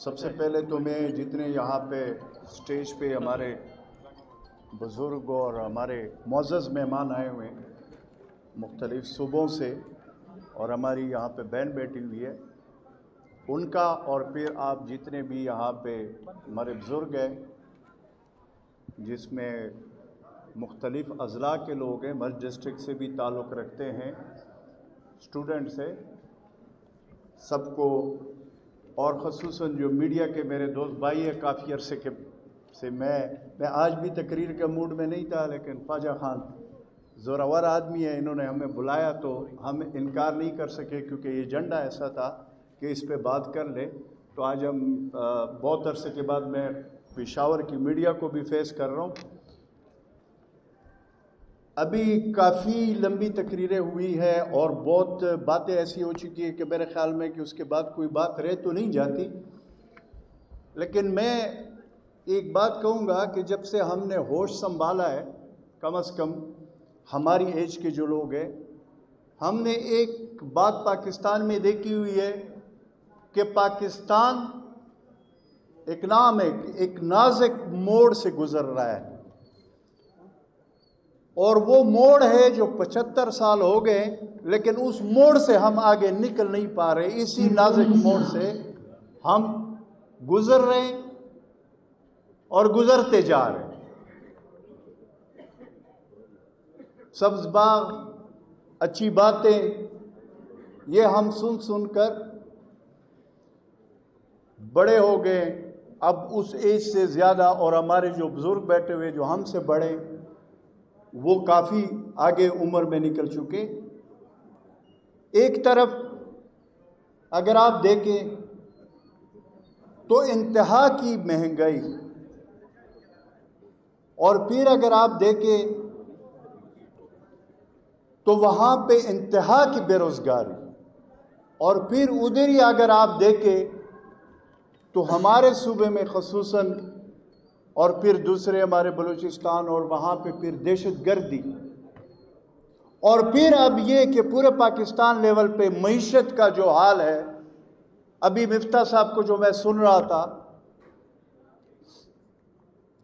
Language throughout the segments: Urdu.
سب سے پہلے تو میں جتنے یہاں پہ اسٹیج پہ ہمارے بزرگ اور ہمارے معزز مہمان آئے ہوئے ہیں مختلف صوبوں سے اور ہماری یہاں پہ بہن بیٹھی ہوئی ہے ان کا، اور پھر آپ جتنے بھی یہاں پہ ہمارے بزرگ ہیں جس میں مختلف اضلاع کے لوگ ہیں، مرج ڈسٹرکٹ سے بھی تعلق رکھتے ہیں، اسٹوڈنٹ سے، سب کو، اور خصوصاً جو میڈیا کے میرے دوست بھائی ہیں کافی عرصے کے سے میں آج بھی تقریر کے موڈ میں نہیں تھا، لیکن خواجہ خان زورآور آدمی ہے، انہوں نے ہمیں بلایا تو ہم انکار نہیں کر سکے کیونکہ یہ ایجنڈا ایسا تھا کہ اس پہ بات کر لے۔ تو آج ہم بہت عرصے کے بعد میں پشاور کی میڈیا کو بھی فیس کر رہا ہوں۔ ابھی کافی لمبی تقریریں ہوئی ہیں اور بہت باتیں ایسی ہو چکی ہیں کہ میرے خیال میں کہ اس کے بعد کوئی بات رہ تو نہیں جاتی، لیکن میں ایک بات کہوں گا کہ جب سے ہم نے ہوش سنبھالا ہے، کم از کم ہماری ایج کے جو لوگ ہیں، ہم نے ایک بات پاکستان میں دیکھی ہوئی ہے کہ پاکستان ایک نام ہے، ایک نازک موڑ سے گزر رہا ہے، اور وہ موڑ ہے جو 75 سال ہو گئے، لیکن اس موڑ سے ہم آگے نکل نہیں پا رہے۔ اسی نازک موڑ سے ہم گزر رہے ہیں اور گزرتے جا رہے ہیں۔ سبز باغ، اچھی باتیں، یہ ہم سن کر بڑے ہو گئے، اب اس ایج سے زیادہ، اور ہمارے جو بزرگ بیٹھے ہوئے جو ہم سے بڑے، وہ کافی آگے عمر میں نکل چکے۔ ایک طرف اگر آپ دیکھیں تو انتہا کی مہنگائی، اور پھر اگر آپ دیکھیں تو وہاں پہ انتہا کی بے روزگاری، اور پھر ادھر ہی اگر آپ دیکھیں تو ہمارے صوبے میں خصوصاً، اور پھر دوسرے ہمارے بلوچستان، اور وہاں پہ پھر دہشت گردی، اور پھر اب یہ کہ پورے پاکستان لیول پہ معیشت کا جو حال ہے۔ ابھی مفتاح صاحب کو جو میں سن رہا تھا،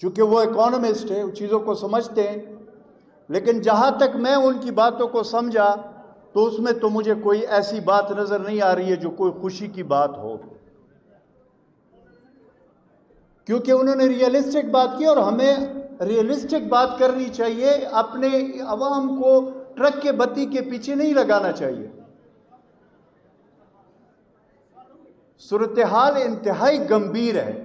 چونکہ وہ اکانومسٹ ہے، ان چیزوں کو سمجھتے ہیں، لیکن جہاں تک میں ان کی باتوں کو سمجھا تو اس میں تو مجھے کوئی ایسی بات نظر نہیں آ رہی ہے جو کوئی خوشی کی بات ہو، کیونکہ انہوں نے ریئلسٹک بات کی، اور ہمیں ریئلسٹک بات کرنی چاہیے، اپنے عوام کو ٹرک کے بتی کے پیچھے نہیں لگانا چاہیے۔ صورتحال انتہائی گمبھیر ہے،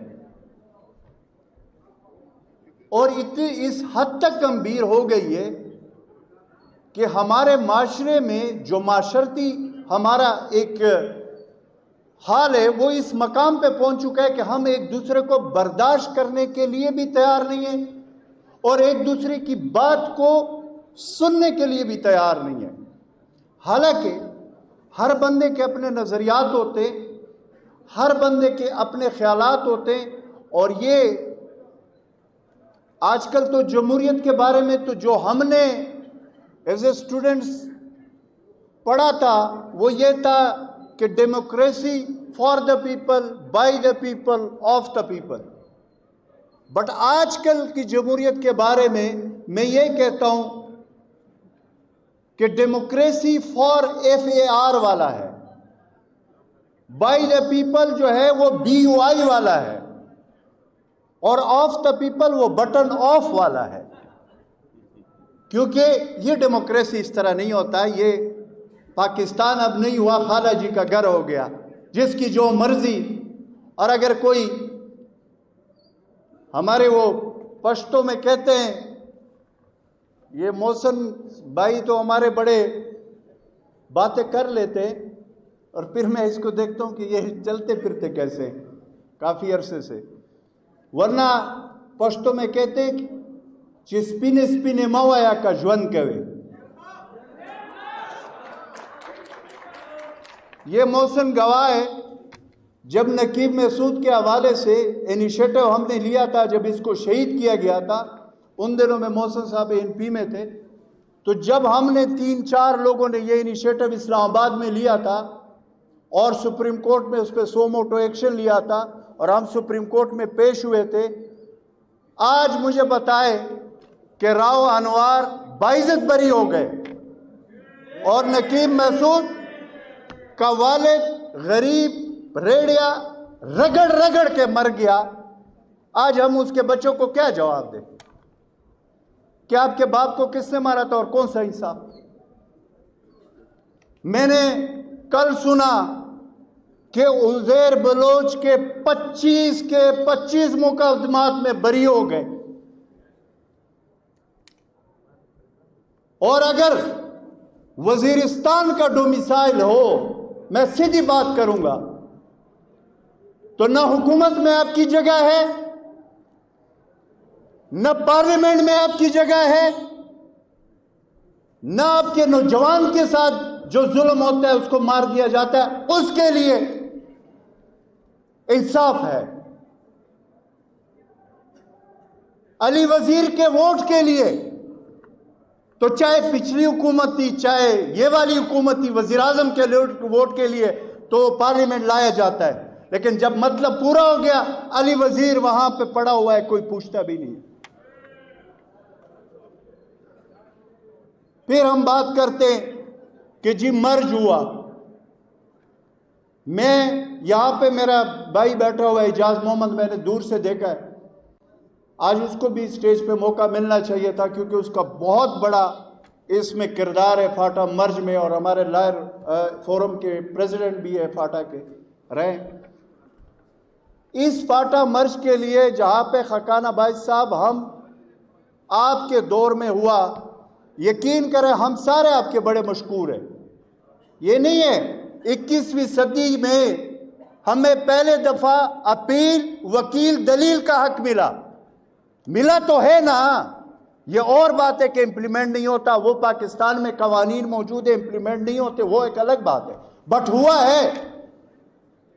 اور اس حد تک گمبھیر ہو گئی ہے کہ ہمارے معاشرے میں جو معاشرتی ہمارا ایک حال ہے، وہ اس مقام پہ پہنچ چکا ہے کہ ہم ایک دوسرے کو برداشت کرنے کے لیے بھی تیار نہیں ہیں، اور ایک دوسرے کی بات کو سننے کے لیے بھی تیار نہیں ہیں۔ حالانکہ ہر بندے کے اپنے نظریات ہوتے، ہر بندے کے اپنے خیالات ہوتے، اور یہ آج کل تو جمہوریت کے بارے میں تو جو ہم نے ایز اے اسٹوڈنٹس پڑھا تھا وہ یہ تھا کہ democracy for the people, by the people, of the people. But آج کل کی جمہوریت کے بارے میں یہ کہتا ہوں کہ ڈیموکریسی فار FAR والا ہے، بائی دا پیپل جو ہے وہ BUI والا ہے، اور آف دا پیپل وہ بٹن آف والا ہے، کیونکہ یہ ڈیموکریسی اس طرح نہیں ہوتا۔ یہ پاکستان اب نہیں ہوا، خالہ جی کا گھر ہو گیا، جس کی جو مرضی۔ اور اگر کوئی ہمارے وہ پشتوں میں کہتے ہیں، یہ محسن بھائی تو ہمارے بڑے باتیں کر لیتے، اور پھر میں اس کو دیکھتا ہوں کہ یہ چلتے پھرتے کیسے کافی عرصے سے، ورنہ پشتوں میں کہتے ہیں کہ سپینے سپینے موایا کا جون کوے۔ یہ محسن گواہ ہے، جب نقیب محسود کے حوالے سے انیشیٹو ہم نے لیا تھا، جب اس کو شہید کیا گیا تھا، ان دنوں میں محسن صاحب MP میں تھے، تو جب ہم نے 3-4 لوگوں نے یہ انیشیٹو اسلام آباد میں لیا تھا، اور سپریم کورٹ میں اس پہ سو موٹو ایکشن لیا تھا، اور ہم سپریم کورٹ میں پیش ہوئے تھے. آج مجھے بتائے کہ راؤ انوار باعزت بری ہو گئے اور نقیب محسود کا والد غریب ریڑیا رگڑ رگڑ کے مر گیا. آج ہم اس کے بچوں کو کیا جواب دیں کہ آپ کے باپ کو کس نے مارا تھا اور کون سا انصاف؟ میں نے کل سنا کہ عزیر بلوچ کے 25 مقدمات میں بری ہو گئے. اور اگر وزیرستان کا ڈومیسائل ہو، میں سیدھی بات کروں گا، تو نہ حکومت میں آپ کی جگہ ہے، نہ پارلیمنٹ میں آپ کی جگہ ہے، نہ آپ کے نوجوان کے ساتھ جو ظلم ہوتا ہے اس کو مار دیا جاتا ہے اس کے لیے انصاف ہے. علی وزیر کے ووٹ کے لیے تو چاہے پچھلی حکومت تھی، چاہے یہ والی حکومت تھی، وزیر اعظم کے ووٹ کے لیے تو پارلیمنٹ لایا جاتا ہے، لیکن جب مطلب پورا ہو گیا علی وزیر وہاں پہ پڑا ہوا ہے، کوئی پوچھتا بھی نہیں. پھر ہم بات کرتے ہیں کہ جی مرج ہوا. میں یہاں پہ میرا بھائی بیٹھا ہوا ہے اعجاز محمد، میں نے دور سے دیکھا ہے. آج اس کو بھی اسٹیج پہ موقع ملنا چاہیے تھا کیونکہ اس کا بہت بڑا اس میں کردار ہے فاٹا مرج میں، اور ہمارے لائر فورم کے پریزیڈنٹ بھی ہے فاٹا کے رہے. اس فاٹا مرج کے لیے جہاں پہ خاقان عباس صاحب ہم آپ کے دور میں ہوا، یقین کریں ہم سارے آپ کے بڑے مشکور ہیں. یہ نہیں ہے 21ویں صدی میں ہمیں پہلے دفعہ اپیل وکیل دلیل کا حق ملا تو ہے نا. یہ اور بات ہے کہ امپلیمنٹ نہیں ہوتا، وہ پاکستان میں قوانین موجود ہیں امپلیمنٹ نہیں ہوتے، وہ ایک الگ بات ہے، بٹ ہوا ہے.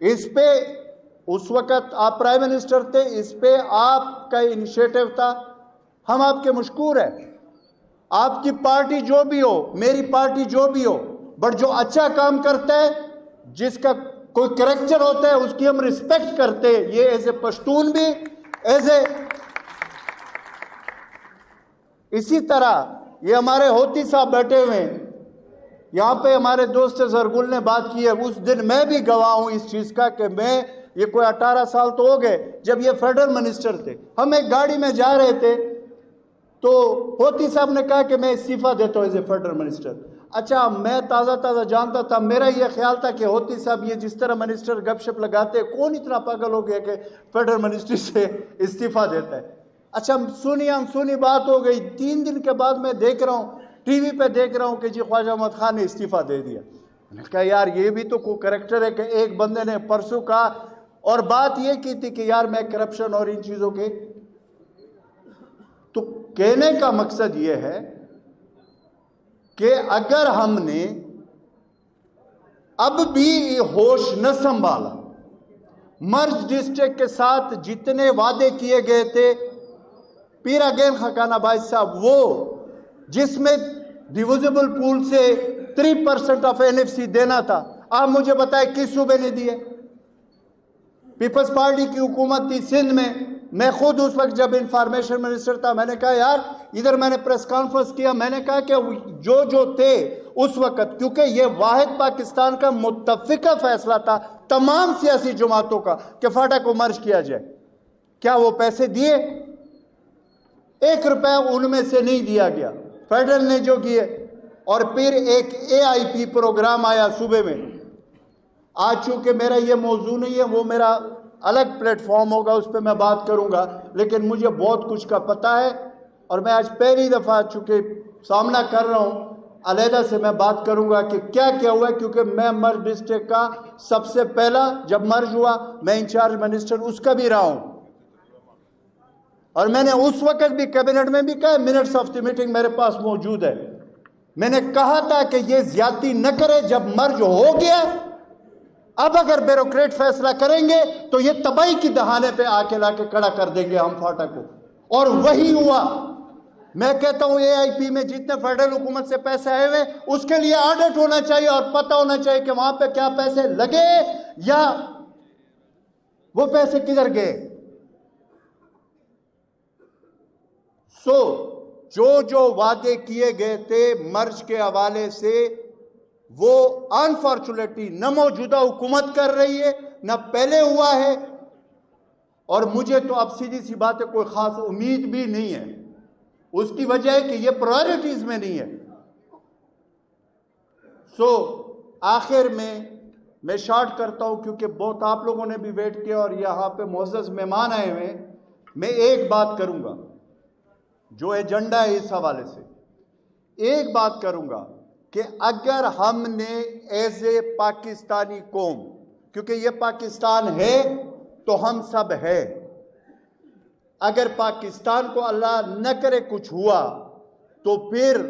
اس پہ اس وقت آپ پرائم منسٹر تھے، اس پہ آپ کا انیشیٹو تھا، ہم آپ کے مشکور ہیں. آپ کی پارٹی جو بھی ہو، میری پارٹی جو بھی ہو، بٹ جو اچھا کام کرتا ہے، جس کا کوئی کریکٹر ہوتا ہے، اس کی ہم رسپیکٹ کرتے ہیں. یہ ایز اے پشتون بھی، ایز اے اسی طرح یہ ہمارے ہوتی صاحب بیٹھے ہوئے ہیں یہاں پہ، ہمارے دوست زرگل نے بات کی ہے. اس دن میں بھی گواہ ہوں اس چیز کا کہ میں یہ کوئی 18 سال تو ہو گئے جب یہ فیڈرل منسٹر تھے. ہم ایک گاڑی میں جا رہے تھے تو ہوتی صاحب نے کہا کہ میں استعفیٰ دیتا ہوں ایز اے فیڈرل منسٹر. اچھا میں تازہ جانتا تھا، میرا یہ خیال تھا کہ ہوتی صاحب یہ جس طرح منسٹر گپ شپ لگاتے، کون اتنا پاگل ہو گیا کہ فیڈرل منسٹری سے استعفیٰ دیتا ہے. اچھا سنی بات ہو گئی. 3 دن کے بعد میں دیکھ رہا ہوں ٹی وی پہ دیکھ رہا ہوں کہ جی خواجہ احمد خان نے استعفیٰ دے دیا. میں نے کہا یار یہ بھی تو کوئی کریکٹر ہے کہ ایک بندے نے پرسوں کہا، اور بات یہ کی تھی کہ یار میں کرپشن اور ان چیزوں کے. تو کہنے کا مقصد یہ ہے کہ اگر ہم نے اب بھی ہوش نہ سنبھالا، مرج ڈسٹرکٹ کے ساتھ جتنے وعدے کیے گئے تھے، پھر اگین خاقان عباس صاحب وہ جس میں ڈیویزبل پول سے 3% آف NFC دینا تھا، آپ مجھے بتائیں کس صوبے نے دیے؟ پیپلز پارٹی کی حکومت تھی سندھ میں خود اس وقت جب انفارمیشن منسٹر تھا، میں نے کہا یار ادھر میں نے پریس کانفرنس کیا، میں نے کہا کہ جو تھے اس وقت، کیونکہ یہ واحد پاکستان کا متفقہ فیصلہ تھا تمام سیاسی جماعتوں کا کہ فاٹا کو مرج کیا جائے، کیا وہ پیسے دیے؟ 1 روپے ان میں سے نہیں دیا گیا، فیڈرل نے جو کیے. اور پھر ایک AIP پروگرام آیا صوبے میں. آج چونکہ میرا یہ موضوع نہیں ہے، وہ میرا الگ پلیٹ فارم ہوگا، اس پہ میں بات کروں گا، لیکن مجھے بہت کچھ کا پتہ ہے. اور میں آج پہلی دفعہ چونکہ سامنا کر رہا ہوں، علیحدہ سے میں بات کروں گا کہ کیا ہوا ہے، کیونکہ میں مرج ڈسٹرکٹ کا سب سے پہلا جب مرج ہوا میں انچارج منسٹر اس کا بھی رہا ہوں. اور میں نے اس وقت بھی کیبنٹ میں بھی کہا، منٹس آف دی میٹنگ میرے پاس موجود ہے، میں نے کہا تھا کہ یہ زیادتی نہ کرے. جب مرج ہو گیا، اب اگر بیوروکریٹ فیصلہ کریں گے تو یہ تباہی کی دہانے پہ لا کے کھڑا کر دیں گے ہم فاٹا کو. اور وہی ہوا. میں کہتا ہوں AIP میں جتنے فیڈرل حکومت سے پیسے آئے ہوئے اس کے لیے آڈٹ ہونا چاہیے اور پتہ ہونا چاہیے کہ وہاں پہ کیا پیسے لگے یا وہ پیسے کدھر گئے؟ جو وعدے کیے گئے تھے مرج کے حوالے سے، وہ انفارچونیٹلی نہ موجودہ حکومت کر رہی ہے نہ پہلے ہوا ہے، اور مجھے تو اب سیدھی سی بات ہے کوئی خاص امید بھی نہیں ہے۔ اس کی وجہ ہے کہ یہ پرائرٹیز میں نہیں ہے۔ آخر میں شارٹ کرتا ہوں کیونکہ بہت آپ لوگوں نے بھی ویٹ کیا اور یہاں پہ معزز مہمان آئے ہوئے۔ میں ایک بات کروں گا جو ایجنڈا ہے اس حوالے سے، ایک بات کروں گا کہ اگر ہم نے ایز اے پاکستانی قوم، کیونکہ یہ پاکستان ہے تو ہم سب ہے، اگر پاکستان کو اللہ نہ کرے کچھ ہوا تو پھر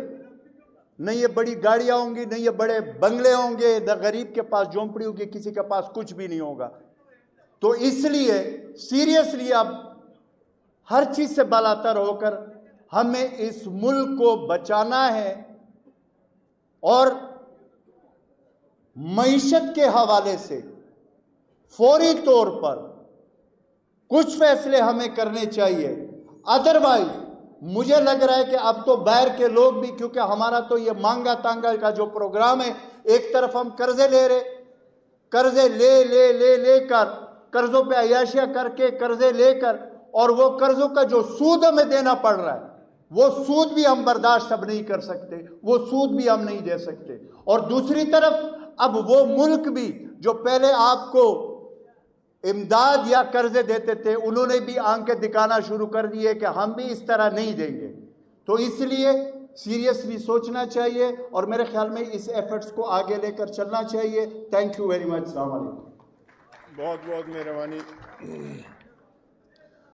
نہ یہ بڑی گاڑیاں ہوں گی، نہ یہ بڑے بنگلے ہوں گے، نہ غریب کے پاس جھونپڑی ہوگی، کسی کے پاس کچھ بھی نہیں ہوگا۔ تو اس لیے سیریسلی اب ہر چیز سے بالاتر ہو کر ہمیں اس ملک کو بچانا ہے، اور معیشت کے حوالے سے فوری طور پر کچھ فیصلے ہمیں کرنے چاہیے۔ ادروائز مجھے لگ رہا ہے کہ اب تو باہر کے لوگ بھی، کیونکہ ہمارا تو یہ مانگا تانگا کا جو پروگرام ہے، ایک طرف ہم قرضے لے رہے، قرضے لے کر، قرضوں پہ عیاشیاں کر کے قرضے لے کر، اور وہ قرضوں کا جو سود ہمیں دینا پڑ رہا ہے، وہ سود بھی ہم برداشت اب نہیں کر سکتے، وہ سود بھی ہم نہیں دے سکتے۔ اور دوسری طرف اب وہ ملک بھی جو پہلے آپ کو امداد یا قرضے دیتے تھے، انہوں نے بھی آنکھیں دکھانا شروع کر دیے کہ ہم بھی اس طرح نہیں دیں گے۔ تو اس لیے سیریسلی سوچنا چاہیے اور میرے خیال میں اس ایفرٹس کو آگے لے کر چلنا چاہیے۔ Thank you very much. السلام علیکم۔ بہت بہت مہربانی۔